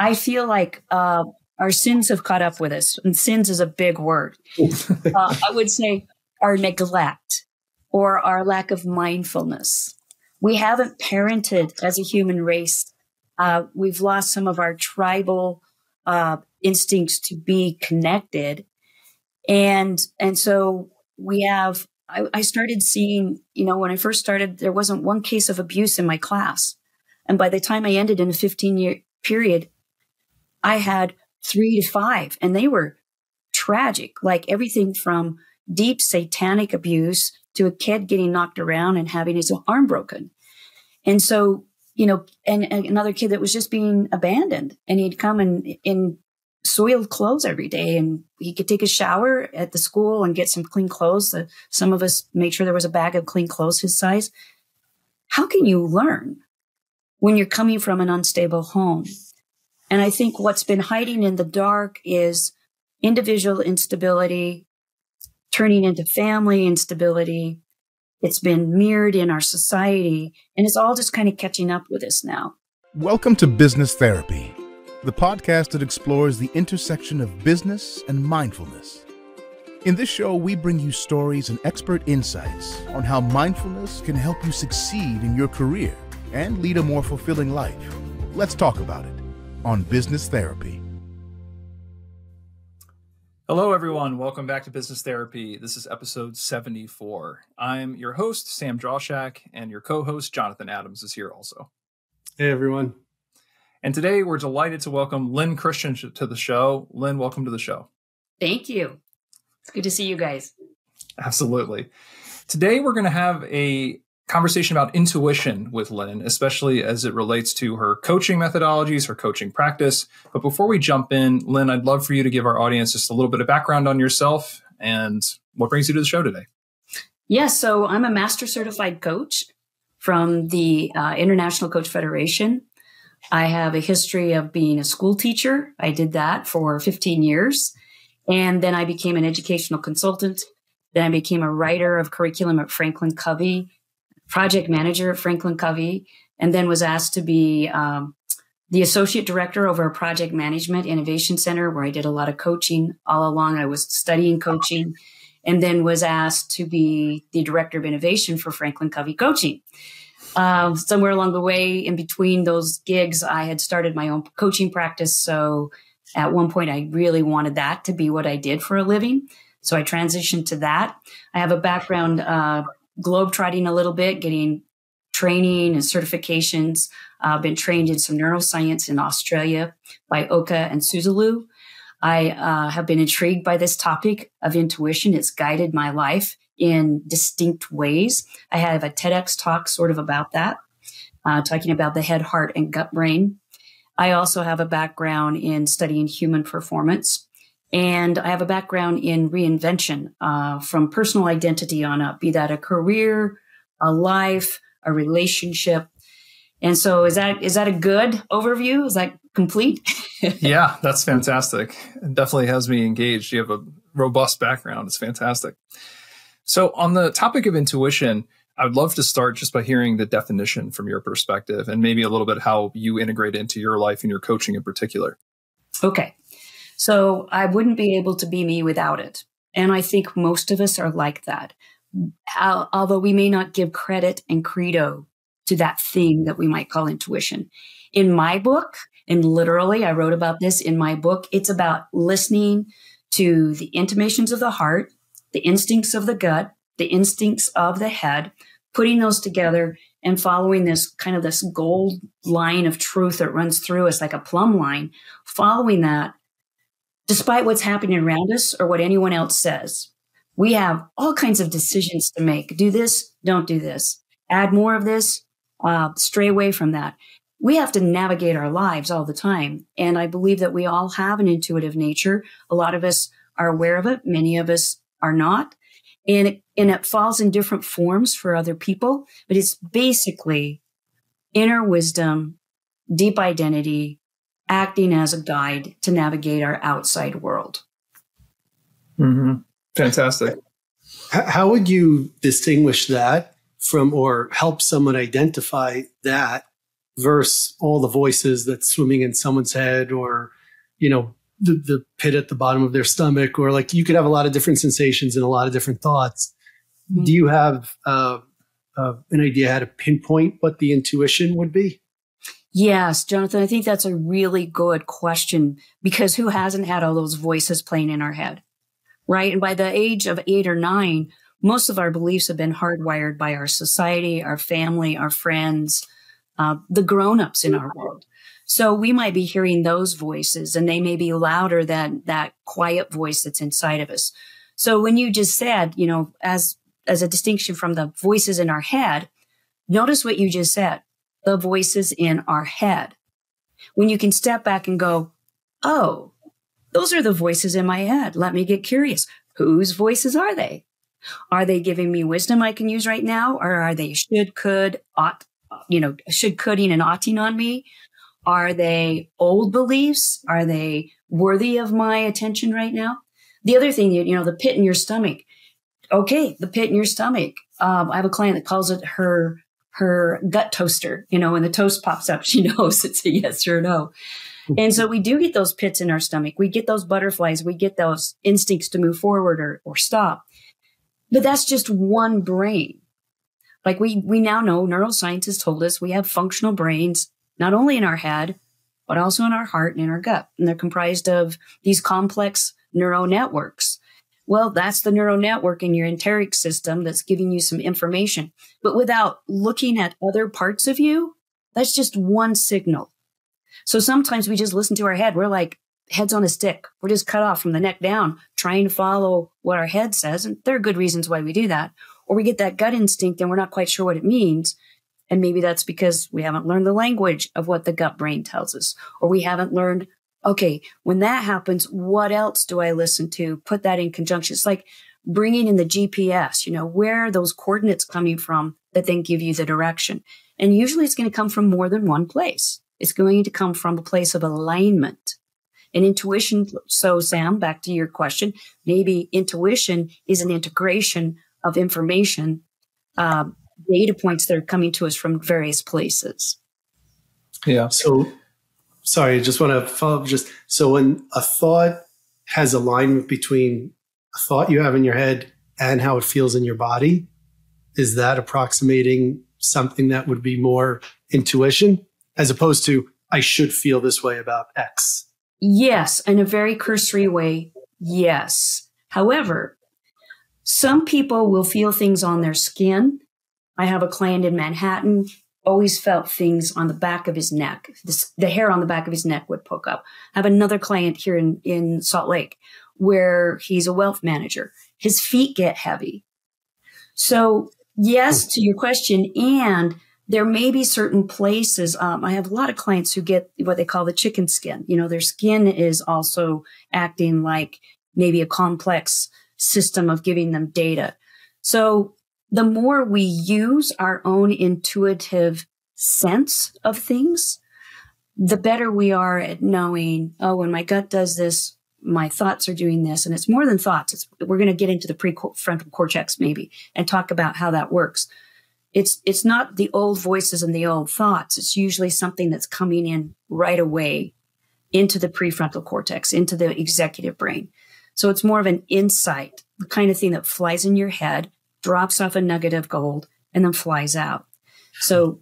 I feel like our sins have caught up with us, and sins is a big word. I would say our neglect or our lack of mindfulness. We haven't parented as a human race. We've lost some of our tribal instincts to be connected. And so we have, I started seeing, when I first started, there wasn't one case of abuse in my class. And by the time I ended in a 15-year period, I had 3 to 5, and they were tragic, like everything from deep satanic abuse to a kid getting knocked around and having his arm broken. And so, and another kid that was just being abandoned, and he'd come in soiled clothes every day, and he could take a shower at the school and get some clean clothes. Some of us made sure there was a bag of clean clothes his size. How can you learn when you're coming from an unstable home? And I think what's been hiding in the dark is individual instability turning into family instability. It's been mirrored in our society, and it's all just kind of catching up with us now. Welcome to Business Therapy, the podcast that explores the intersection of business and mindfulness. In this show, we bring you stories and expert insights on how mindfulness can help you succeed in your career and lead a more fulfilling life. Let's talk about it on Business Therapy. Hello, everyone. Welcome back to Business Therapy. This is episode 74. I'm your host, Sam Drawshak, and your co-host, Jonathan Adams, is here also. Hey, everyone. And today we're delighted to welcome Lyn Christian to the show. Lyn, welcome to the show. Thank you. It's good to see you guys. Absolutely. Today we're going to have a conversation about intuition with Lyn, especially as it relates to her coaching methodologies, her coaching practice. But before we jump in, Lyn, I'd love for you to give our audience just a little bit of background on yourself and what brings you to the show today. Yes, so I'm a master certified coach from the International Coach Federation. I have a history of being a school teacher. I did that for 15 years. And then I became an educational consultant. Then I became a writer of curriculum at Franklin Covey, project manager at Franklin Covey, and then was asked to be the associate director over a project management innovation center where I did a lot of coaching. All along, I was studying coaching, and then was asked to be the director of innovation for Franklin Covey Coaching. Somewhere along the way, in between those gigs, I had started my own coaching practice. So at one point, I really wanted that to be what I did for a living. So I transitioned to that. I have a background globetrotting a little bit, getting training and certifications. I've been trained in some neuroscience in Australia by Oka and Suzalu. I have been intrigued by this topic of intuition. It's guided my life in distinct ways. I have a TEDx talk sort of about that, talking about the head, heart, and gut brain. I also have a background in studying human performance. And I have a background in reinvention from personal identity on up, be that a career, a life, a relationship. And so is that a good overview? Is that complete? Yeah, that's fantastic. It definitely has me engaged. You have a robust background. It's fantastic. So on the topic of intuition, I would love to start just by hearing the definition from your perspective and maybe a little bit how you integrate it into your life and your coaching in particular. Okay. So I wouldn't be able to be me without it. And I think most of us are like that. Although we may not give credit and credo to that thing that we might call intuition. In my book, and literally I wrote about this in my book, it's about listening to the intimations of the heart, the instincts of the gut, the instincts of the head, putting those together and following this kind of this gold line of truth that runs through us like a plumb line, following that. Despite what's happening around us or what anyone else says, we have all kinds of decisions to make. Do this, don't do this. Add more of this, stray away from that. We have to navigate our lives all the time. And I believe that we all have an intuitive nature. A lot of us are aware of it. Many of us are not. And it falls in different forms for other people. But it's basically inner wisdom, deep identity, acting as a guide to navigate our outside world. Mm-hmm. Fantastic. How would you distinguish that from, or help someone identify that versus all the voices that's swimming in someone's head, or, the pit at the bottom of their stomach, or like you could have a lot of different sensations and a lot of different thoughts. Mm-hmm. Do you have an idea how to pinpoint what the intuition would be? Yes, Jonathan, I think that's a really good question, because who hasn't had all those voices playing in our head, right? And by the age of 8 or 9, most of our beliefs have been hardwired by our society, our family, our friends, the grown-ups in our world. So we might be hearing those voices, and they may be louder than that quiet voice that's inside of us. So when you just said, as a distinction from the voices in our head, notice what you just said, the voices in our head. When you can step back and go, oh, those are the voices in my head. Let me get curious. Whose voices are they? Are they giving me wisdom I can use right now? Or are they should, could, ought, should, coulding and oughting on me? Are they old beliefs? Are they worthy of my attention right now? The other thing, the pit in your stomach. Okay, the pit in your stomach. I have a client that calls it her gut toaster. When the toast pops up, she knows it's a yes or a no. And so we do get those pits in our stomach. We get those butterflies. We get those instincts to move forward or stop. But that's just one brain. Like we now know, neuroscience has told us we have functional brains, not only in our head, but also in our heart and in our gut. And they're comprised of these complex neural networks. Well, that's the neural network in your enteric system that's giving you some information. But without looking at other parts of you, that's just one signal. So sometimes we just listen to our head. We're like heads on a stick. We're just cut off from the neck down, trying to follow what our head says. And there are good reasons why we do that. Or we get that gut instinct and we're not quite sure what it means. And maybe that's because we haven't learned the language of what the gut brain tells us. Or we haven't learned, okay, when that happens, what else do I listen to? Put that in conjunction. It's like bringing in the GPS, where are those coordinates coming from that then give you the direction? And usually it's going to come from more than one place. It's going to come from a place of alignment and intuition. So Sam, back to your question, maybe intuition is an integration of information, data points that are coming to us from various places. Yeah. So, sorry, I just want to follow up. So when a thought has alignment between a thought you have in your head and how it feels in your body, is that approximating something that would be more intuition as opposed to I should feel this way about X? Yes, in a very cursory way, yes. However, some people will feel things on their skin. I have a client in Manhattan, always felt things on the back of his neck. The hair on the back of his neck would poke up. I have another client here in Salt Lake where he's a wealth manager. His feet get heavy. So yes, to your question, and there may be certain places. I have a lot of clients who get what they call the chicken skin. Their skin is also acting like maybe a complex system of giving them data. So the more we use our own intuitive sense of things, the better we are at knowing, oh, when my gut does this, my thoughts are doing this. And it's more than thoughts. We're going to get into the prefrontal cortex maybe and talk about how that works. It's not the old voices and the old thoughts. It's usually something that's coming in right away into the prefrontal cortex, into the executive brain. So it's more of an insight, the kind of thing that flies in your head, drops off a nugget of gold, and then flies out. So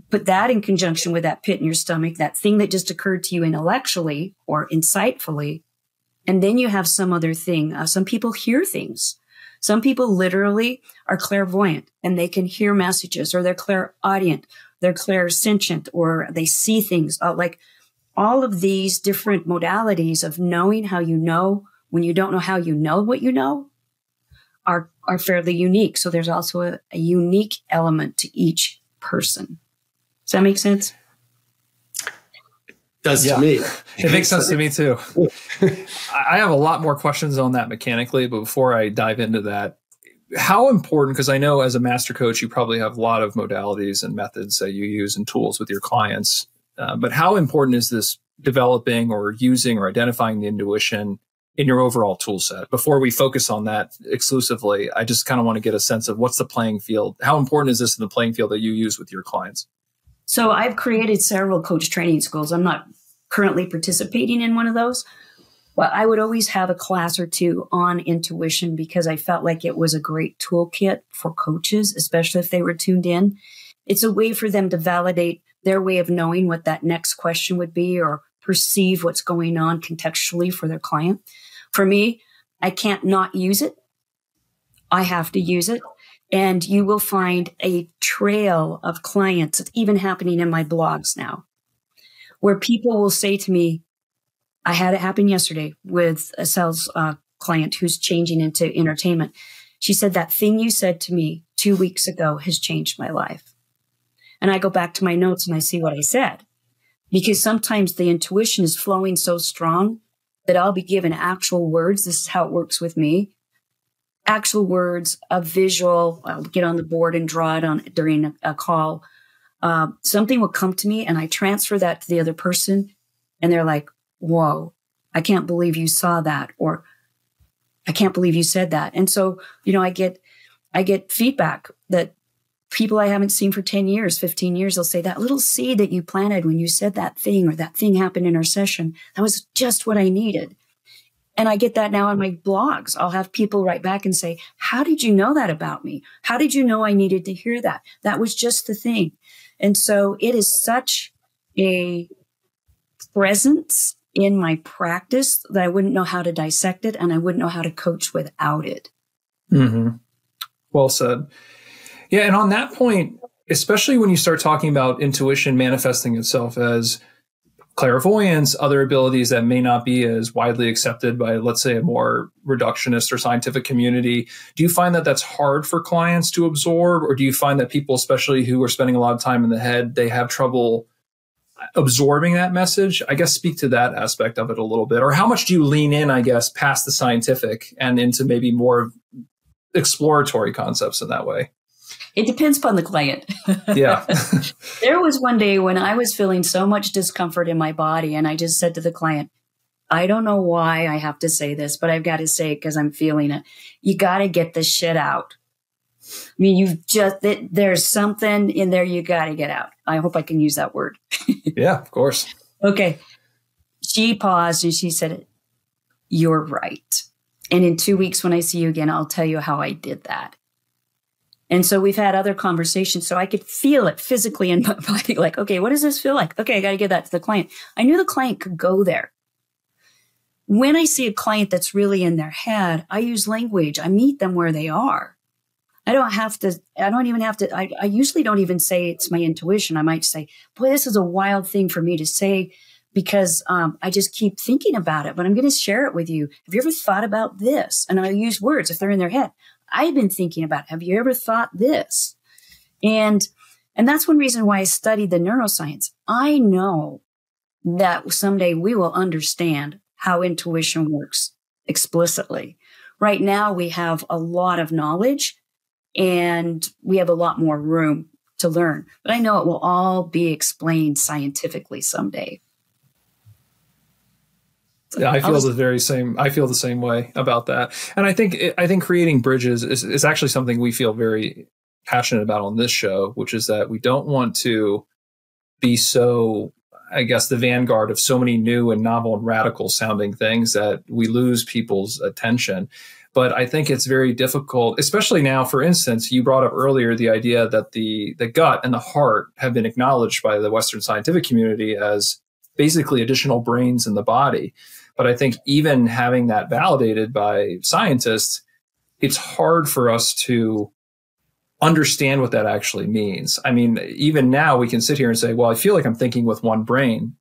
put that in conjunction with that pit in your stomach, that thing that just occurred to you intellectually or insightfully, and then you have some other thing. Some people hear things. Some people literally are clairvoyant and they can hear messages, or they're clairaudient, they're clairsentient, or they see things. Like all of these different modalities of knowing how you know when you don't know how you know what you know are fairly unique. So there's also a unique element to each person. Does that make sense? Does to me. It makes sense to me too. I have a lot more questions on that mechanically, but before I dive into that, how important, because I know as a master coach, you probably have a lot of modalities and methods that you use and tools with your clients, but how important is this developing or using or identifying the intuition in your overall tool set? Before we focus on that exclusively, I just kind of want to get a sense of what's the playing field. How important is this in the playing field that you use with your clients? So I've created several coach training schools. I'm not currently participating in one of those, but I would always have a class or two on intuition because I felt like it was a great toolkit for coaches, especially if they were tuned in. It's a way for them to validate their way of knowing what that next question would be or perceive what's going on contextually for their client. For me, I can't not use it. I have to use it. And you will find a trail of clients. It's even happening in my blogs now, where people will say to me, I had it happen yesterday with a sales client who's changing into entertainment. She said, that thing you said to me 2 weeks ago has changed my life. And I go back to my notes and I see what I said, because sometimes the intuition is flowing so strong that I'll be given actual words. This is how it works with me. Actual words, a visual, I'll get on the board and draw it on during a call. Something will come to me and I transfer that to the other person and they're like, whoa, I can't believe you saw that, or I can't believe you said that. And so, I get feedback that people I haven't seen for 10 years, 15 years, they'll say that little seed that you planted when you said that thing or that thing happened in our session, that was just what I needed. And I get that now on my blogs. I'll have people write back and say, how did you know that about me? How did you know I needed to hear that? That was just the thing. And so it is such a presence in my practice that I wouldn't know how to dissect it and I wouldn't know how to coach without it. Mm-hmm. Well said. Yeah. And on that point, especially when you start talking about intuition manifesting itself as clairvoyance, other abilities that may not be as widely accepted by, let's say, a more reductionist or scientific community, do you find that that's hard for clients to absorb? Or do you find that people, especially who are spending a lot of time in the head, they have trouble absorbing that message? I guess speak to that aspect of it a little bit. Or how much do you lean in, I guess, past the scientific and into maybe more exploratory concepts in that way? It depends upon the client. Yeah. There was one day when I was feeling so much discomfort in my body, and I just said to the client, I don't know why I have to say this, but I've got to say it because I'm feeling it. You got to get this shit out. I mean, there's something in there you got to get out. I hope I can use that word. Yeah, of course. Okay. She paused and she said, you're right. And in 2 weeks, when I see you again, I'll tell you how I did that. And so we've had other conversations. So I could feel it physically in my body. Like, okay, what does this feel like? Okay, I got to give that to the client. I knew the client could go there. When I see a client that's really in their head, I use language. I meet them where they are. I usually don't even say it's my intuition. I might say, boy, this is a wild thing for me to say because I just keep thinking about it, but I'm going to share it with you. Have you ever thought about this? And I use words if they're in their head. I've been thinking about it. Have you ever thought this? And that's one reason why I studied the neuroscience. I know that someday we will understand how intuition works explicitly. Right now, we have a lot of knowledge and we have a lot more room to learn. But I know it will all be explained scientifically someday. Yeah, I feel the same way about that. And I think creating bridges is actually something we feel very passionate about on this show, which is that we don't want to be so, I guess, the vanguard of so many new and novel and radical sounding things that we lose people's attention. But I think it's very difficult, especially now. For instance, you brought up earlier the idea that the gut and the heart have been acknowledged by the Western scientific community as basically additional brains in the body. But I think even having that validated by scientists, it's hard for us to understand what that actually means. I mean, even now we can sit here and say, well, I feel like I'm thinking with one brain,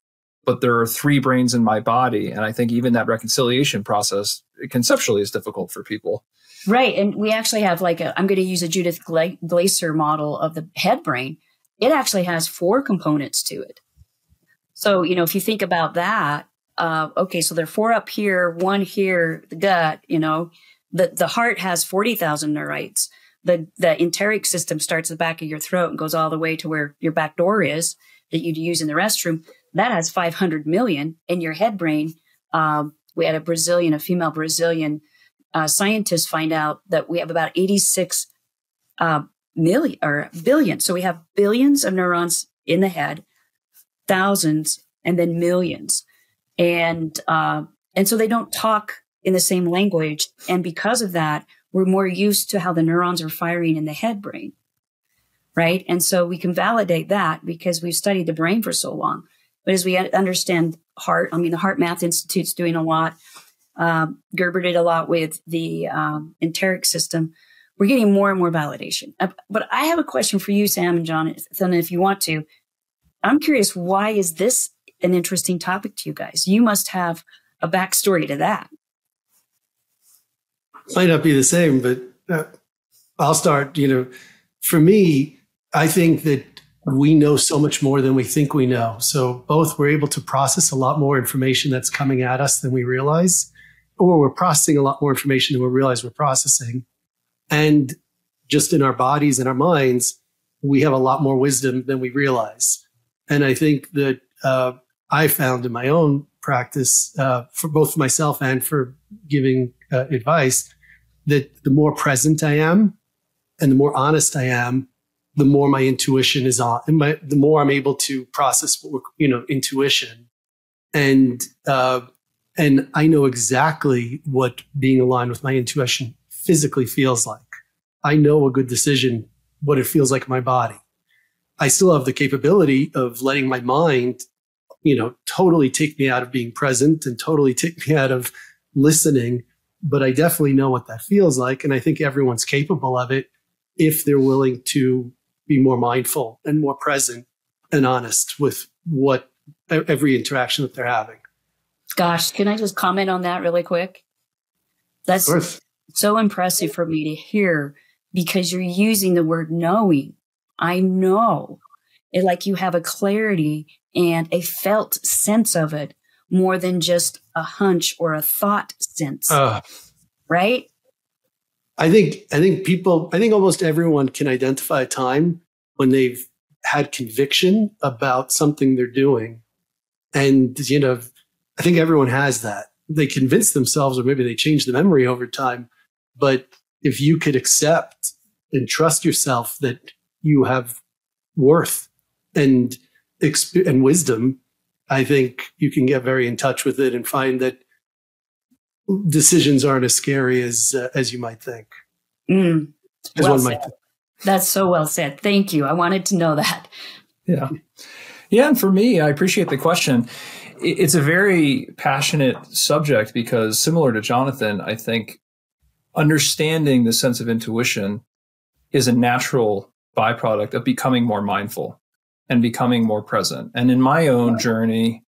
but there are 3 brains in my body. And I think even that reconciliation process conceptually is difficult for people. Right. And we actually have I'm going to use a Judith Glaser model of the head brain. It actually has 4 components to it. So, if you think about that, okay, so there are 4 up here, 1 here, the gut, the heart has 40,000 neurites. The enteric system starts at the back of your throat and goes all the way to where your back door is that you'd use in the restroom. That has 500 million. In your head brain, we had a female Brazilian scientist find out that we have about 86 million or billion. So we have billions of neurons in the head, thousands, and then millions. And so they don't talk in the same language. And because of that, we're more used to how the neurons are firing in the head brain, right? And so we can validate that because we've studied the brain for so long. But as we understand heart, the Heart Math Institute's doing a lot. Gerber did a lot with the enteric system. We're getting more and more validation. But I have a question for you, Sam and Jon, if you want to. I'm curious, why is this an interesting topic to you guys? You must have a backstory to that. Might not be the same, but I'll start. For me, I think that we know so much more than we think we know. So both we're able to process a lot more information that's coming at us than we realize, or we're processing a lot more information than we realize we're processing. And just in our bodies and our minds, we have a lot more wisdom than we realize. And I think that I found in my own practice, for both myself and for giving advice, that the more present I am and the more honest I am, the more my intuition is on, and the more I'm able to process, intuition. And I know exactly what being aligned with my intuition physically feels like. I know a good decision, what it feels like in my body. I still have the capability of letting my mind, totally take me out of being present and totally take me out of listening. But I definitely know what that feels like. And I think everyone's capable of it if they're willing to be more mindful and more present and honest with what every interaction that they're having. Gosh, can I just comment on that really quick? That's so impressive for me to hear, because you're using the word knowing. I know it, like you have a clarity and a felt sense of it more than just a hunch or a thought sense. Right? I think almost everyone can identify a time when they've had conviction about something they're doing. And, I think everyone has that. They convince themselves, or maybe they change the memory over time. But if you could accept and trust yourself that you have worth and wisdom, I think you can get very in touch with it and find that decisions aren't as scary as you might think. Well said. That's so well said. Thank you. I wanted to know that. Yeah. Yeah. And for me, I appreciate the question. It's a very passionate subject because, similar to Jonathan, I think understanding the sense of intuition is a natural byproduct of becoming more mindful and becoming more present. And in my own journey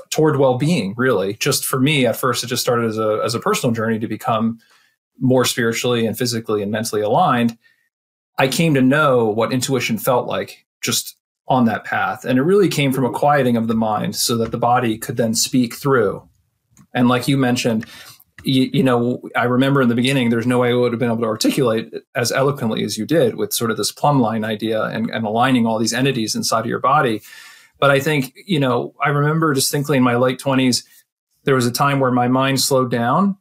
toward well-being, really, just for me, at first, it just started as a personal journey to become more spiritually and physically and mentally aligned. I came to know what intuition felt like just on that path. And it really came from a quieting of the mind so that the body could then speak through. And like you mentioned, I remember in the beginning, there's no way I would have been able to articulate it as eloquently as you did with sort of this plumb line idea and aligning all these entities inside of your body. But I think, I remember distinctly in my late 20s, there was a time where my mind slowed down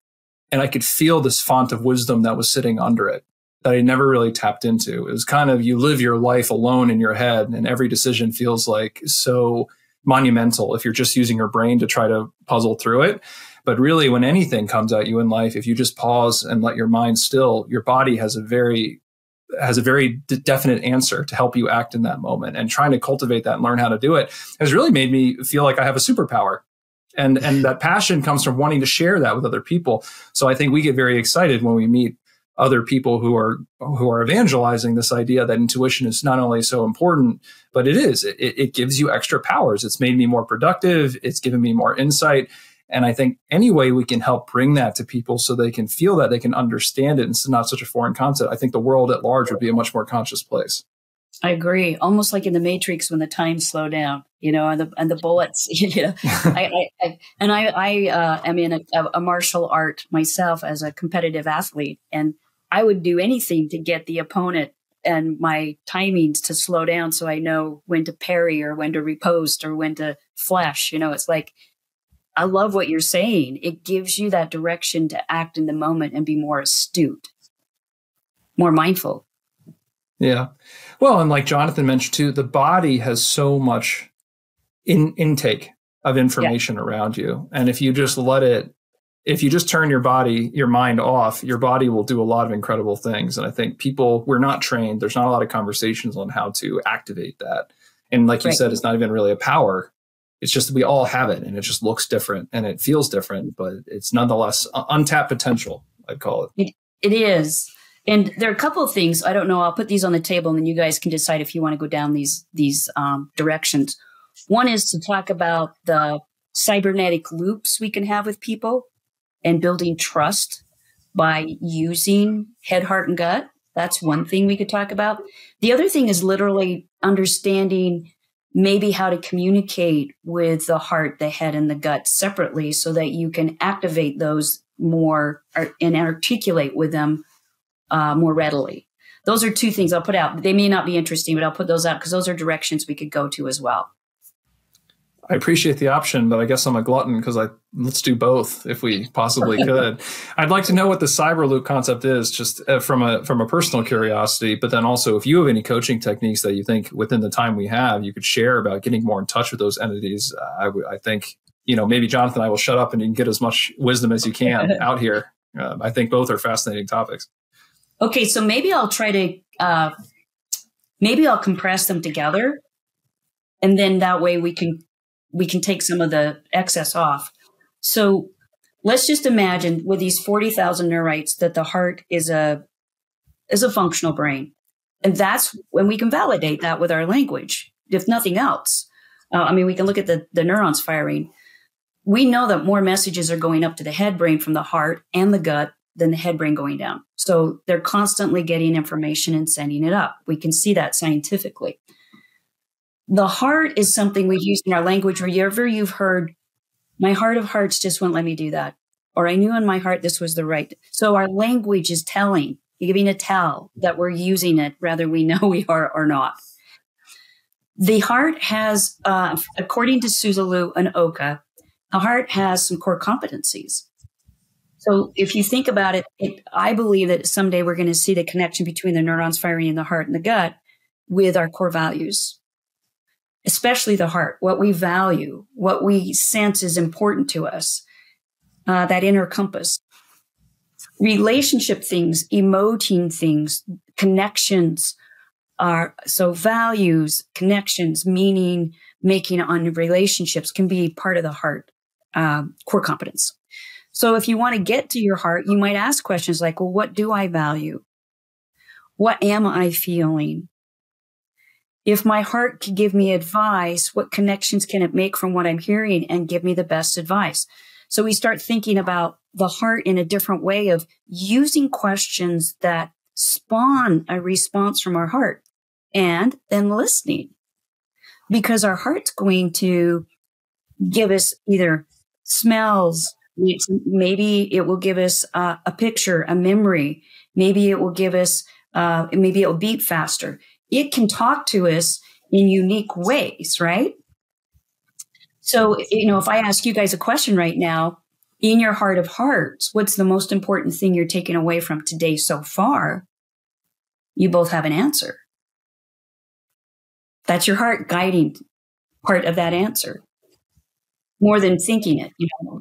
and I could feel this font of wisdom that was sitting under it that I never really tapped into. It was kind of, you live your life alone in your head and every decision feels like so monumental if you're just using your brain to try to puzzle through it. But really, when anything comes at you in life, if you just pause and let your mind still, your body has a very definite answer to help you act in that moment. And trying to cultivate that and learn how to do it has really made me feel like I have a superpower. And that passion comes from wanting to share that with other people. So I think we get very excited when we meet other people who are evangelizing this idea that intuition is not only so important, but it gives you extra powers. It's made me more productive. It's given me more insight. And I think any way we can help bring that to people so they can feel that, they can understand it, and it's not such a foreign concept, I think the world at large would be a much more conscious place. I agree. Almost like in the Matrix when the time slowed down, and the bullets, I am in a martial art myself as a competitive athlete, and I would do anything to get the opponent and my timings to slow down so I know when to parry or when to riposte or when to flash. It's like, I love what you're saying. It gives you that direction to act in the moment and be more astute, more mindful. Yeah. Well, and like Jonathan mentioned too, the body has so much intake of information around you. And if you just if you just turn your mind off, your body will do a lot of incredible things. And I think we're not trained. There's not a lot of conversations on how to activate that. And like you said, it's not even really a power. It's just we all have it, and it just looks different and it feels different, but it's nonetheless untapped potential, I'd call it. It is. And there are a couple of things. I don't know. I'll put these on the table, and then you guys can decide if you want to go down these directions. One is to talk about the cybernetic loops we can have with people and building trust by using head, heart, and gut. That's one thing we could talk about. The other thing is literally understanding maybe how to communicate with the heart, the head, and the gut separately so that you can activate those more and articulate with them more readily. Those are two things I'll put out. They may not be interesting, but I'll put those out because those are directions we could go to as well. I appreciate the option, but I guess I'm a glutton because let's do both if we possibly could. I'd like to know what the cyber loop concept is, just from a personal curiosity, but then also if you have any coaching techniques that you think within the time we have, you could share about getting more in touch with those entities. I think, maybe Jonathan and I will shut up and you can get as much wisdom as you can out here. I think both are fascinating topics. Okay, so maybe I'll try to, maybe I'll compress them together, and then that way we can take some of the excess off. So let's just imagine with these 40,000 neurites that the heart is a functional brain. And that's when we can validate that with our language, if nothing else. We can look at the neurons firing. We know that more messages are going up to the head brain from the heart and the gut than the head brain going down. So they're constantly getting information and sending it up. We can see that scientifically. The heart is something we've used in our language wherever you've heard, my heart of hearts just won't let me do that. Or I knew in my heart this was the right. So our language is telling, giving a tell that we're using it, whether we know we are or not. The heart has, according to Suzalu and Oka, the heart has some core competencies. So if you think about it, I believe that someday we're going to see the connection between the neurons firing in the heart and the gut with our core values. Especially the heart, what we value, what we sense is important to us, that inner compass. Relationship things, emoting things, connections so values, connections, meaning making on relationships can be part of the heart core competence. So if you want to get to your heart, you might ask questions like, well, what do I value? What am I feeling? If my heart could give me advice, what connections can it make from what I'm hearing and give me the best advice? So we start thinking about the heart in a different way of using questions that spawn a response from our heart and then listening. Because our heart's going to give us either smells, maybe it will give us a picture, a memory, maybe it will give us, maybe it will beat faster. It can talk to us in unique ways, right? So, if I ask you guys a question right now, in your heart of hearts, what's the most important thing you're taking away from today so far? You both have an answer. That's your heart guiding part of that answer. More than thinking it,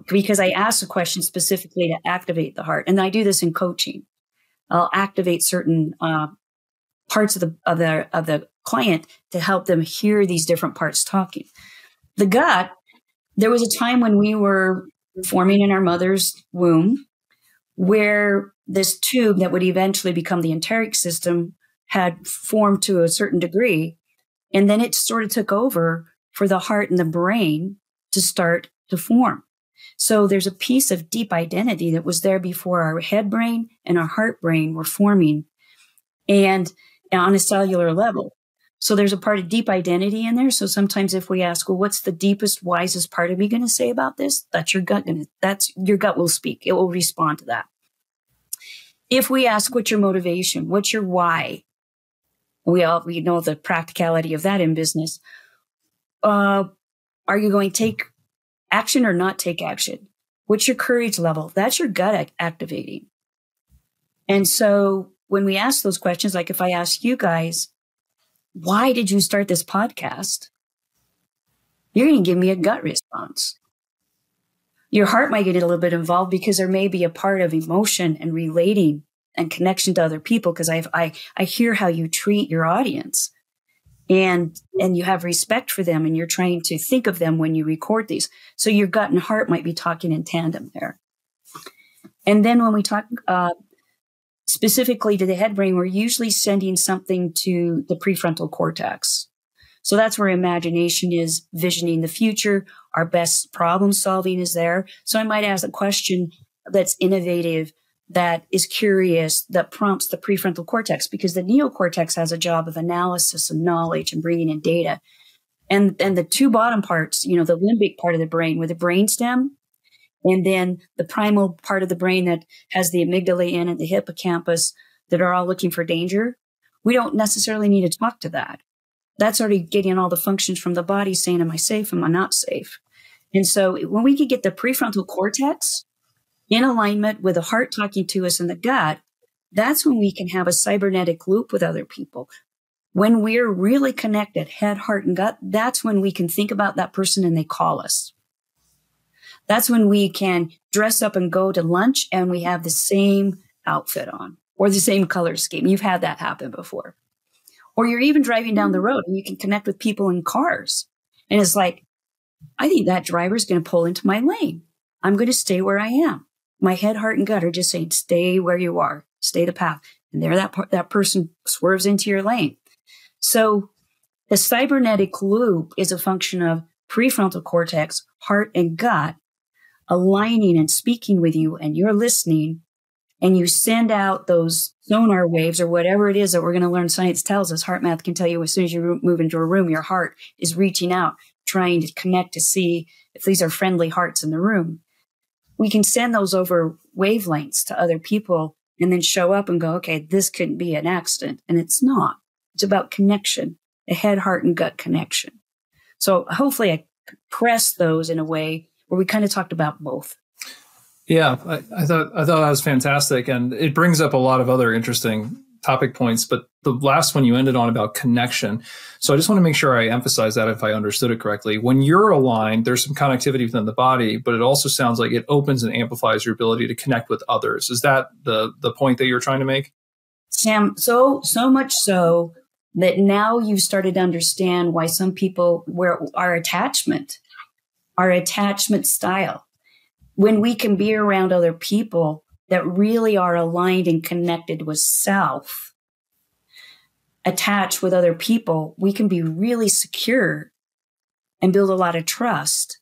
because I ask a question specifically to activate the heart. And I do this in coaching. I'll activate certain parts of the client to help them hear these different parts talking. The gut, there was a time when we were forming in our mother's womb where this tube that would eventually become the enteric system had formed to a certain degree. And then it sort of took over for the heart and the brain to start to form. So there's a piece of deep identity that was there before our head brain and our heart brain were forming. And on a cellular level. So there's a part of deep identity in there. So sometimes if we ask, well, what's the deepest, wisest part of me going to say about this? That's your gut. Your gut will speak. It will respond to that. If we ask, what's your motivation? What's your why? We know the practicality of that in business. Are you going to take action or not take action? What's your courage level? That's your gut activating. And so when we ask those questions, like if I ask you guys, why did you start this podcast? You're going to give me a gut response. Your heart might get a little bit involved because there may be a part of emotion and relating and connection to other people, because I hear how you treat your audience, and you have respect for them, and you're trying to think of them when you record these. So your gut and heart might be talking in tandem there. And then when we talk specifically to the head brain, we're usually sending something to the prefrontal cortex. So that's where imagination is, visioning the future. Our best problem solving is there. So I might ask a question that's innovative, that is curious, that prompts the prefrontal cortex, because the neocortex has a job of analysis and knowledge and bringing in data. And the two bottom parts, you know, the limbic part of the brain with the brainstem, and then the primal part of the brain that has the amygdala in and the hippocampus, that are all looking for danger. We don't necessarily need to talk to that. That's already getting all the functions from the body saying, am I safe? Am I not safe? And so when we can get the prefrontal cortex in alignment with the heart talking to us in the gut, that's when we can have a cybernetic loop with other people. When we're really connected, head, heart, and gut, that's when we can think about that person and they call us. That's when we can dress up and go to lunch and we have the same outfit on or the same color scheme. You've had that happen before. Or you're even driving down the road and you can connect with people in cars. And it's like, I think that driver's going to pull into my lane. I'm going to stay where I am. My head, heart, and gut are just saying, stay where you are, stay the path. And there that person swerves into your lane. So the cybernetic loop is a function of prefrontal cortex, heart, and gut aligning and speaking with you, and you're listening, and you send out those sonar waves or whatever it is that we're going to learn. Science tells us, heart math can tell you, as soon as you move into a room, your heart is reaching out, trying to connect to see if these are friendly hearts in the room. We can send those over wavelengths to other people and then show up and go, okay, this couldn't be an accident. And it's not. It's about connection, a head, heart, and gut connection. So hopefully I press those in a way where we kind of talked about both. Yeah, I thought that was fantastic. And it brings up a lot of other interesting topic points. But the last one you ended on about connection. So I just want to make sure I emphasize that if I understood it correctly. When you're aligned, there's some connectivity within the body, but it also sounds like it opens and amplifies your ability to connect with others. Is that the point that you're trying to make? Sam, so much so that now you've started to understand why some people, where our attachment style, when we can be around other people that really are aligned and connected with self, attached with other people, we can be really secure and build a lot of trust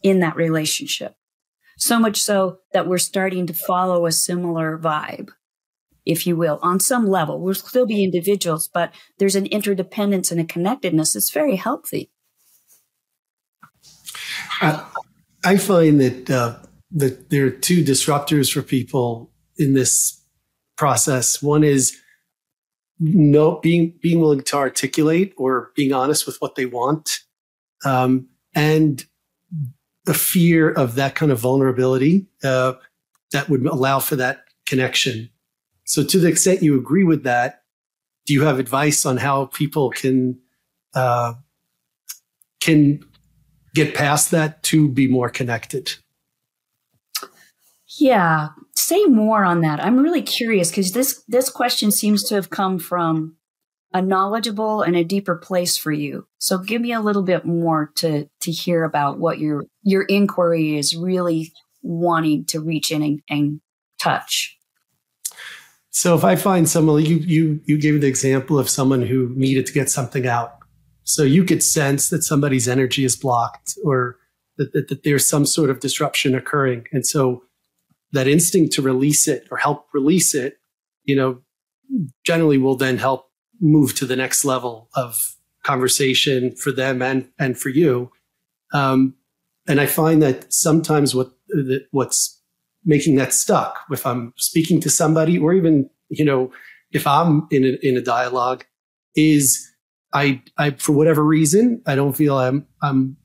in that relationship. So much so that we're starting to follow a similar vibe, if you will, on some level. We'll still be individuals, but there's an interdependence and a connectedness that's very healthy. I find that there are two disruptors for people in this process. One is being willing to articulate or being honest with what they want, and the fear of that kind of vulnerability that would allow for that connection. So to the extent you agree with that, do you have advice on how people can get past that to be more connected? Yeah, say more on that. I'm really curious because this question seems to have come from a knowledgeable and a deeper place for you. So give me a little bit more to hear about what your inquiry is really wanting to reach in and touch. So if I find someone, you gave the example of someone who needed to get something out. So you could sense that somebody's energy is blocked or that there's some sort of disruption occurring. And so that instinct to release it or help release it, generally will then help move to the next level of conversation for them and for you. And I find that sometimes what's making that stuck, if I'm speaking to somebody or even, if I'm in a dialogue, is I for whatever reason, I don't feel I'm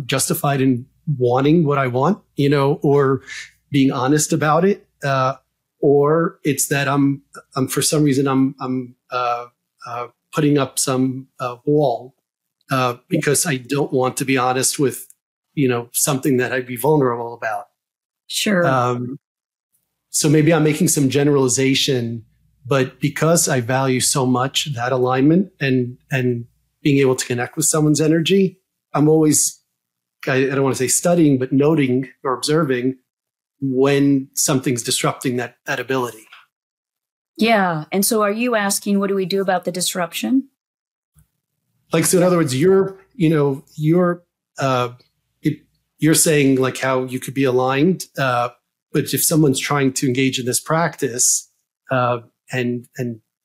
justified in wanting what I want, or being honest about it. or it's that I'm for some reason I'm putting up some wall because I don't want to be honest with, something that I'd be vulnerable about. Sure. So maybe I'm making some generalization, but because I value so much that alignment and being able to connect with someone's energy, I'm always, I don't want to say studying, but noting or observing when something's disrupting that ability. Yeah. And so are you asking, what do we do about the disruption? Like, so in other words, you're saying like how you could be aligned, but if someone's trying to engage in this practice and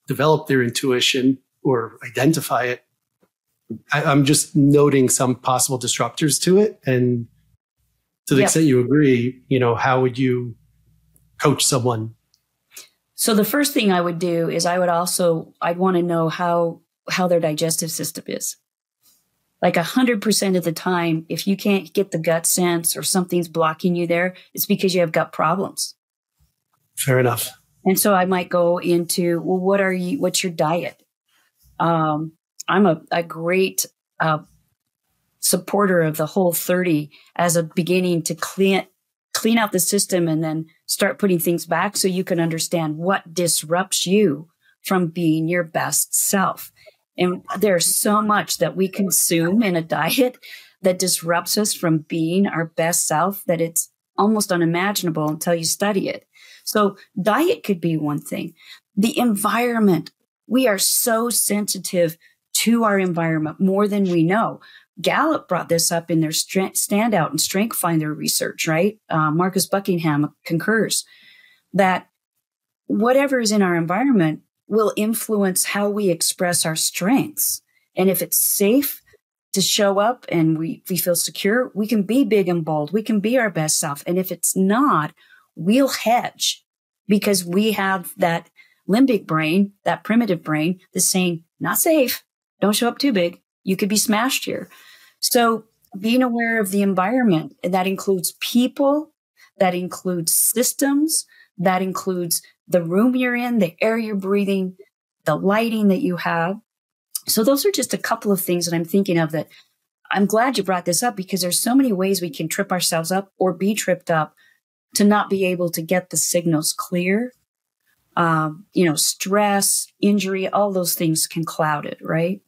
develop their intuition or identify it, I'm just noting some possible disruptors to it. And to the extent you agree, how would you coach someone? So the first thing I would do is I'd want to know how their digestive system is. Like 100% of the time, if you can't get the gut sense or something's blocking you there, it's because you have gut problems. Fair enough. And so I might go into, well, what's your diet? I'm a great supporter of the Whole30 as a beginning to clean out the system and then start putting things back so you can understand what disrupts you from being your best self. And there's so much that we consume in a diet that disrupts us from being our best self that it's almost unimaginable until you study it. So diet could be one thing. The environment, we are so sensitive to our environment more than we know. Gallup brought this up in their Standout and Strength Finder research, right? Marcus Buckingham concurs that whatever is in our environment will influence how we express our strengths. And if it's safe to show up and we feel secure, we can be big and bold. We can be our best self. And if it's not, we'll hedge because we have that limbic brain, that primitive brain that's saying, not safe. Don't show up too big. You could be smashed here. So being aware of the environment, that includes people, that includes systems, that includes the room you're in, the air you're breathing, the lighting that you have. So those are just a couple of things that I'm thinking of that I'm glad you brought this up because there's so many ways we can trip ourselves up or be tripped up to not be able to get the signals clear. Stress, injury, all those things can cloud it, right?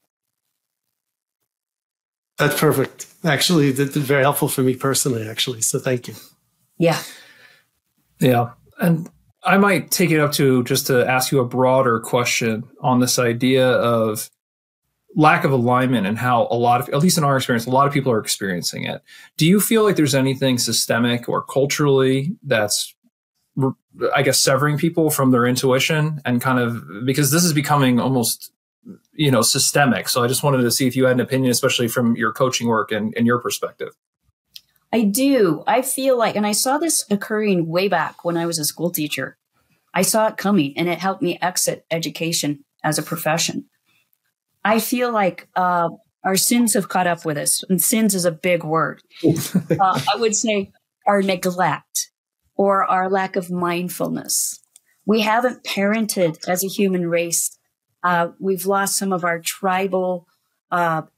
That's perfect. Actually, that's very helpful for me personally, actually. So thank you. Yeah. Yeah. And I might take it up to just to ask you a broader question on this idea of lack of alignment and how at least in our experience, a lot of people are experiencing it. Do you feel like there's anything systemic or culturally that's, I guess, severing people from their intuition and kind of, because this is becoming almost, systemic. So I just wanted to see if you had an opinion, especially from your coaching work and your perspective. I do. I feel like, and I saw this occurring way back when I was a school teacher. I saw it coming and it helped me exit education as a profession. I feel like our sins have caught up with us, and sins is a big word. I would say our neglect or our lack of mindfulness. We haven't parented as a human race. We've lost some of our tribal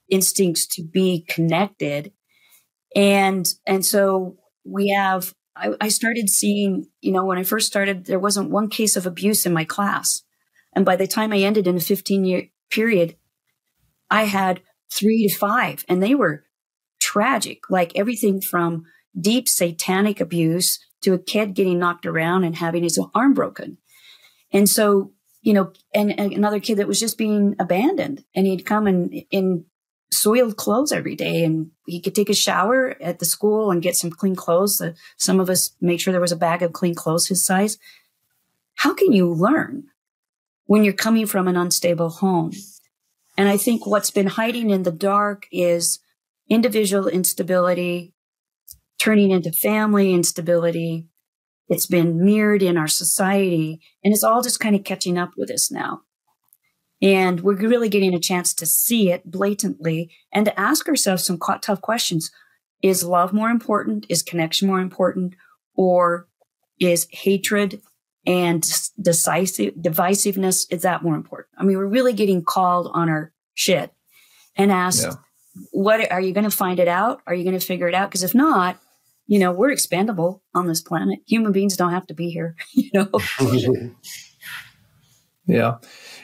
instincts to be connected. And so we have, I started seeing, when I first started, there wasn't one case of abuse in my class. And by the time I ended in a 15-year period, I had 3 to 5, and they were tragic, like everything from deep satanic abuse to a kid getting knocked around and having his arm broken. And so, and another kid that was just being abandoned, and he'd come in soiled clothes every day, and he could take a shower at the school and get some clean clothes. Some of us made sure there was a bag of clean clothes his size. How can you learn when you're coming from an unstable home? And I think what's been hiding in the dark is individual instability, turning into family instability. It's been mirrored in our society, and it's all just kind of catching up with us now. And we're really getting a chance to see it blatantly and to ask ourselves some tough questions. Is love more important? Is connection more important? Or is hatred and divisiveness, is that more important? I mean, we're really getting called on our shit and asked, what are you going to find it out? Are you going to figure it out? Because if not, we're expendable on this planet. Human beings don't have to be here, Yeah.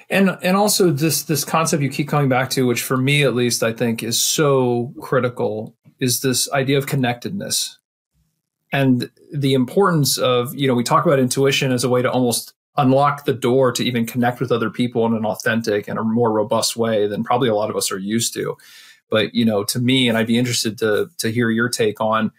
And also this concept you keep coming back to, which for me at least, I think is so critical, is this idea of connectedness and the importance of, we talk about intuition as a way to almost unlock the door to even connect with other people in an authentic and a more robust way than probably a lot of us are used to. But, to me, and I'd be interested to hear your take on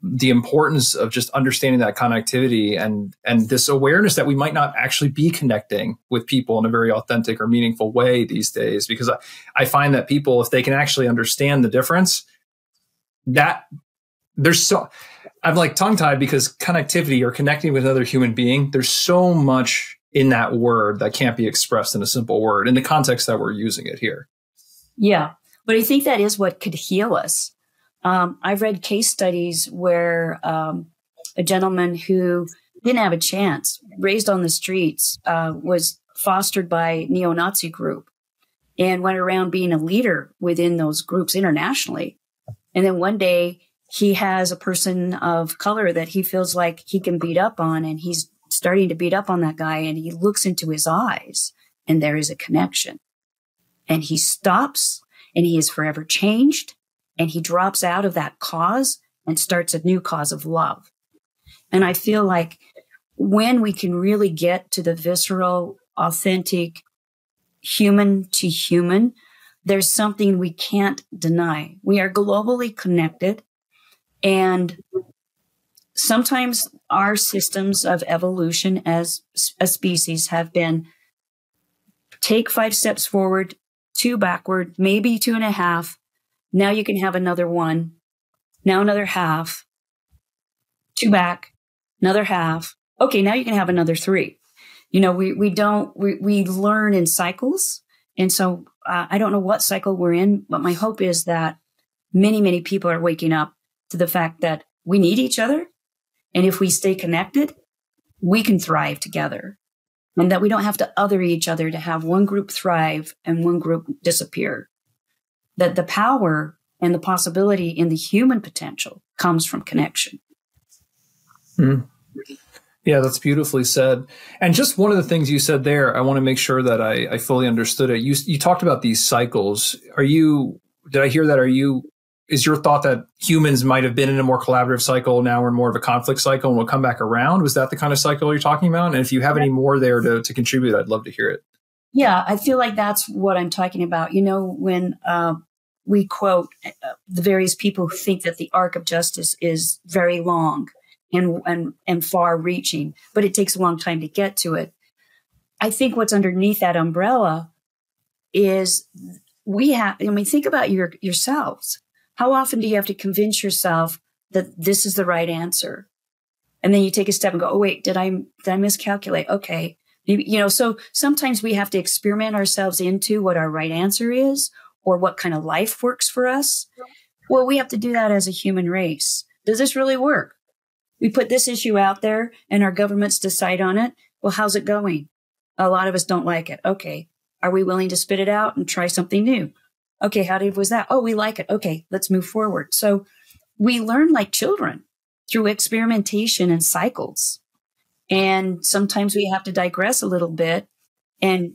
the importance of just understanding that connectivity and this awareness that we might not actually be connecting with people in a very authentic or meaningful way these days. Because I find that people, if they can actually understand the difference, that I'm like tongue-tied because connectivity or connecting with another human being, there's so much in that word that can't be expressed in a simple word in the context that we're using it here. Yeah. But I think that is what could heal us. I've read case studies where a gentleman who didn't have a chance, raised on the streets, was fostered by neo-Nazi group and went around being a leader within those groups internationally. And then one day he has a person of color that he feels like he can beat up on, and he's starting to beat up on that guy, and he looks into his eyes and there is a connection. And he stops and he is forever changed. And he drops out of that cause and starts a new cause of love. And I feel like when we can really get to the visceral, authentic, human to human, there's something we can't deny. We are globally connected. And sometimes our systems of evolution as a species have been take 5 steps forward, 2 backward, maybe 2.5. Now you can have another 1. Now another half. 2 back. Another half. Okay, now you can have another 3. We learn in cycles. And so I don't know what cycle we're in, but my hope is that many, many people are waking up to the fact that we need each other. And if we stay connected, we can thrive together. And that we don't have to other each other to have one group thrive and one group disappear. That the power and the possibility in the human potential comes from connection. Mm. Yeah, that's beautifully said. And just one of the things you said there, I want to make sure that I fully understood it. You talked about these cycles. Did I hear that? Is your thought that humans might have been in a more collaborative cycle, now we're in more of a conflict cycle and we'll come back around? Was that the kind of cycle you're talking about? And if you have any more there to contribute, I'd love to hear it. Yeah, I feel like that's what I'm talking about. When we quote the various people who think that the arc of justice is very long and far reaching, but it takes a long time to get to it. I think what's underneath that umbrella is think about yourselves. How often do you have to convince yourself that this is the right answer? And then you take a step and go, oh, wait, did I miscalculate? Okay. So sometimes we have to experiment ourselves into what our right answer is or what kind of life works for us. Well, we have to do that as a human race. Does this really work? We put this issue out there and our governments decide on it. Well, how's it going? A lot of us don't like it. Okay. Are we willing to spit it out and try something new? Okay. Was that? Oh, we like it. Okay. Let's move forward. So we learn like children through experimentation and cycles. And sometimes we have to digress a little bit and,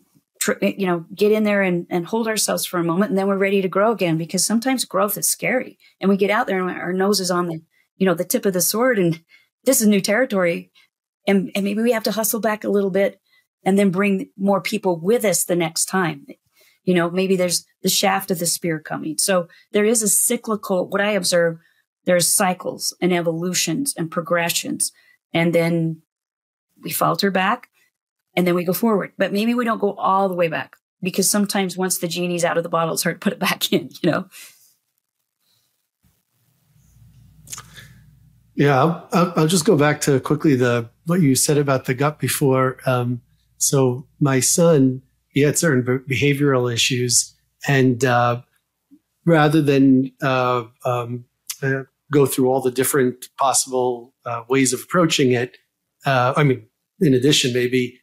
get in there and hold ourselves for a moment. And then we're ready to grow again, because sometimes growth is scary and we get out there and our nose is on the tip of the sword and this is new territory. And maybe we have to hustle back a little bit and then bring more people with us the next time. Maybe there's the shaft of the spear coming. So there is a cyclical, what I observe, there's cycles and evolutions and progressions. And then we falter back and then we go forward. But maybe we don't go all the way back, because sometimes once the genie's out of the bottle, it's hard to put it back in, Yeah, I'll just go back to quickly what you said about the gut before. So my son, he had certain behavioral issues, and rather than go through all the different possible ways of approaching it, in addition, maybe,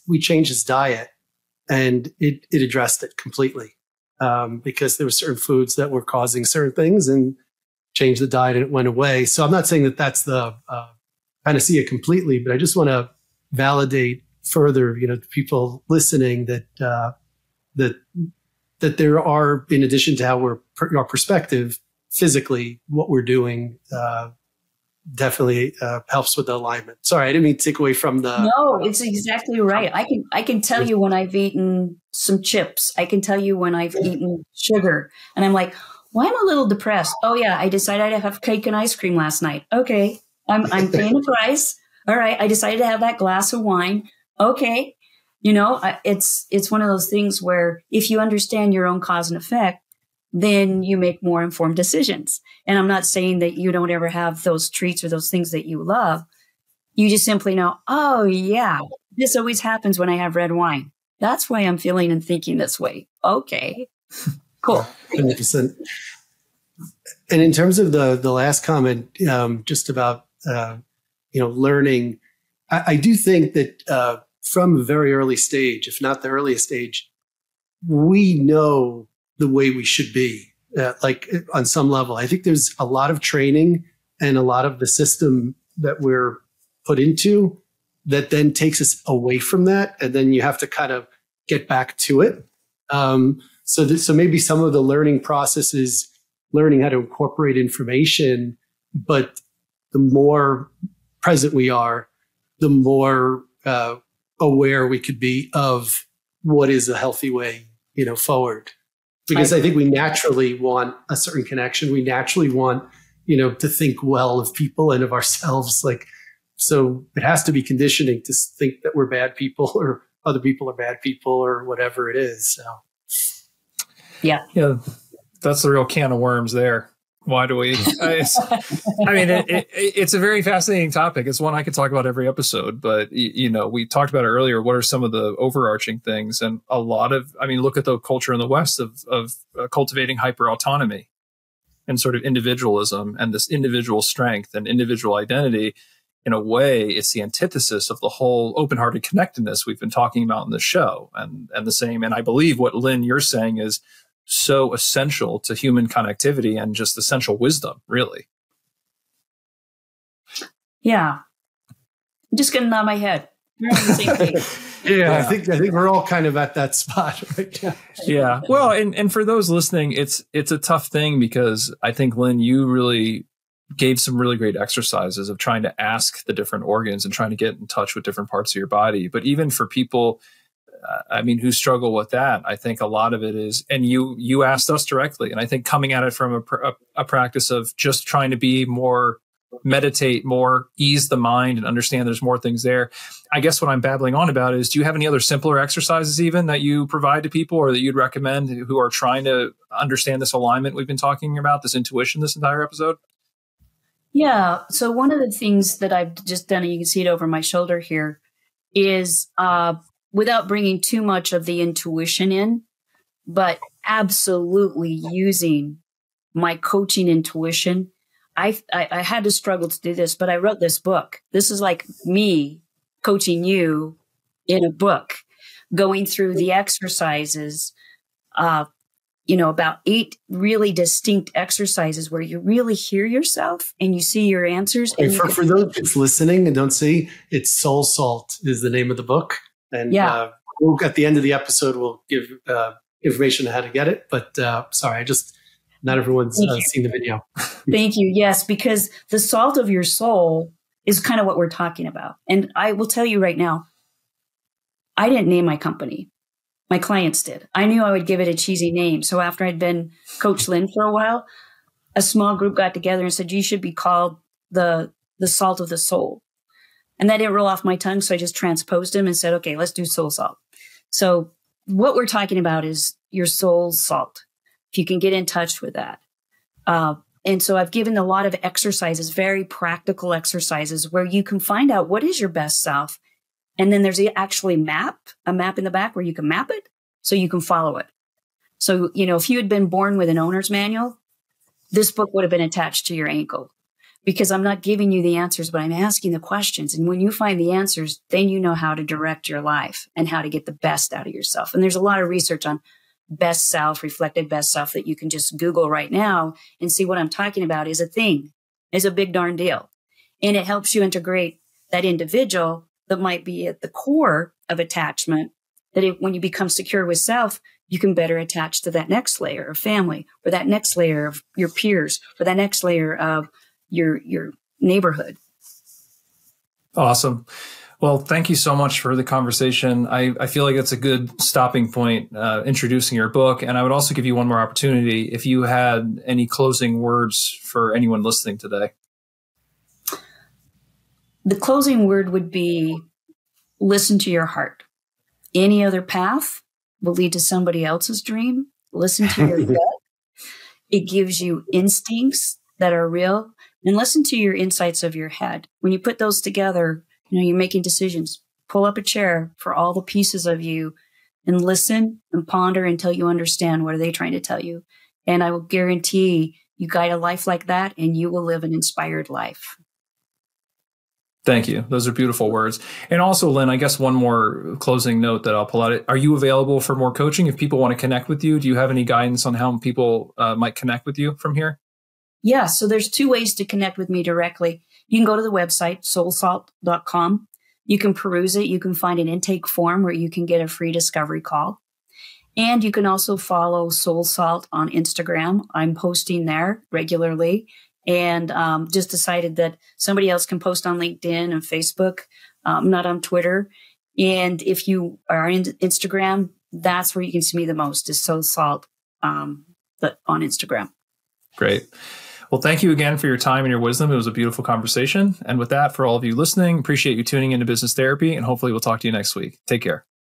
we changed his diet and it addressed it completely. Because there were certain foods that were causing certain things, and changed the diet and it went away. So I'm not saying that that's the panacea completely, but I just want to validate further, to people listening that there are, in addition to how our perspective physically, what we're doing definitely helps with the alignment. Sorry, I didn't mean to take away from the. No, it's exactly right. I can tell you when I've eaten some chips. I can tell you when I've eaten sugar, and I'm like, well, I'm a little depressed. Oh yeah, I decided to have cake and ice cream last night. Okay, I'm paying the price. All right, I decided to have that glass of wine. Okay, it's one of those things where if you understand your own cause and effect, then you make more informed decisions. And I'm not saying that you don't ever have those treats or those things that you love. You just simply know, oh yeah, this always happens when I have red wine. That's why I'm feeling and thinking this way. Okay, cool. 100%. And in terms of the last comment, just about, learning, I do think that from a very early stage, if not the earliest stage, we know the way we should be, like on some level. I think there's a lot of training and a lot of the system that we're put into that then takes us away from that. And then you have to kind of get back to it. So maybe some of the learning process is learning how to incorporate information, but the more present we are, the more aware we could be of what is a healthy way, forward. Because I think we naturally want a certain connection. We naturally want, to think well of people and of ourselves. So it has to be conditioning to think that we're bad people or other people are bad people or whatever it is. So. Yeah. Yeah. That's the real can of worms there. Why do we? It's a very fascinating topic. It's one I could talk about every episode, but we talked about it earlier. What are some of the overarching things? And a lot of, look at the culture in the West of cultivating hyper autonomy and sort of individualism and this individual strength and individual identity. In a way, it's the antithesis of the whole open-hearted connectedness we've been talking about in the show. And the same, and I believe what Lyn, you're saying is so essential to human connectivity and just essential wisdom, really. Yeah. I'm just going to nod my head. We're on the same page. Yeah, I think we're all kind of at that spot right now. Yeah. Well, and for those listening, it's a tough thing because I think, Lyn, you really gave some really great exercises of trying to ask the different organs and trying to get in touch with different parts of your body. But even for people who struggle with that, I think a lot of it is, and you asked us directly, and I think coming at it from a practice of just trying to be more, meditate more, ease the mind and understand there's more things there. I guess what I'm babbling on about is, do you have any other simpler exercises even that you provide to people or that you'd recommend who are trying to understand this alignment we've been talking about, this intuition, this entire episode? Yeah. So one of the things that I've just done, and you can see it over my shoulder here, is without bringing too much of the intuition in, but absolutely using my coaching intuition. I had to struggle to do this, but I wrote this book. This is like me coaching you in a book, going through the exercises, about 8 really distinct exercises where you really hear yourself and you see your answers. And for those that's listening and don't see, it's SoulSalt is the name of the book. And at the end of the episode, we'll give information on how to get it. But sorry, not everyone's seen the video. Thank you. Yes, because the salt of your soul is kind of what we're talking about. And I will tell you right now, I didn't name my company. My clients did. I knew I would give it a cheesy name. So after I'd been Coach Lyn for a while, a small group got together and said, you should be called the salt of the soul. And that didn't roll off my tongue. So I just transposed them and said, okay, let's do SoulSalt. So what we're talking about is your soul's salt. If you can get in touch with that. And so I've given a lot of exercises, very practical exercises where you can find out what is your best self. And then there's actually a map in the back where you can map it so you can follow it. So, if you had been born with an owner's manual, this book would have been attached to your ankle. because I'm not giving you the answers, but I'm asking the questions. And when you find the answers, then you know how to direct your life and how to get the best out of yourself. And there's a lot of research on best self, reflective best self that you can just Google right now and see what I'm talking about is a thing, is a big darn deal. And it helps you integrate that individual that might be at the core of attachment, that when you become secure with self, you can better attach to that next layer of family, or that next layer of your peers, or that next layer of your neighborhood. Awesome. Well, thank you so much for the conversation. I feel like it's a good stopping point, introducing your book. And I would also give you one more opportunity if you had any closing words for anyone listening today. The closing word would be listen to your heart. Any other path will lead to somebody else's dream. Listen to your gut. It gives you instincts that are real. And listen to your insights of your head. When you put those together, you're making decisions. Pull up a chair for all the pieces of you and listen and ponder until you understand what are they trying to tell you. And I will guarantee you guide a life like that and you will live an inspired life. Thank you. Those are beautiful words. And also, Lyn, I guess one more closing note that I'll pull out. Are you available for more coaching? If people want to connect with you, do you have any guidance on how people might connect with you from here? Yeah. So there's two ways to connect with me directly. You can go to the website, SoulSalt.com. You can peruse it. You can find an intake form where you can get a free discovery call. And you can also follow SoulSalt on Instagram. I'm posting there regularly. And just decided that somebody else can post on LinkedIn and Facebook, not on Twitter. And if you are in Instagram, that's where you can see me the most, is SoulSalt on Instagram. Great. Well, thank you again for your time and your wisdom. It was a beautiful conversation. And with that, for all of you listening, appreciate you tuning into Business Therapy, and hopefully we'll talk to you next week. Take care.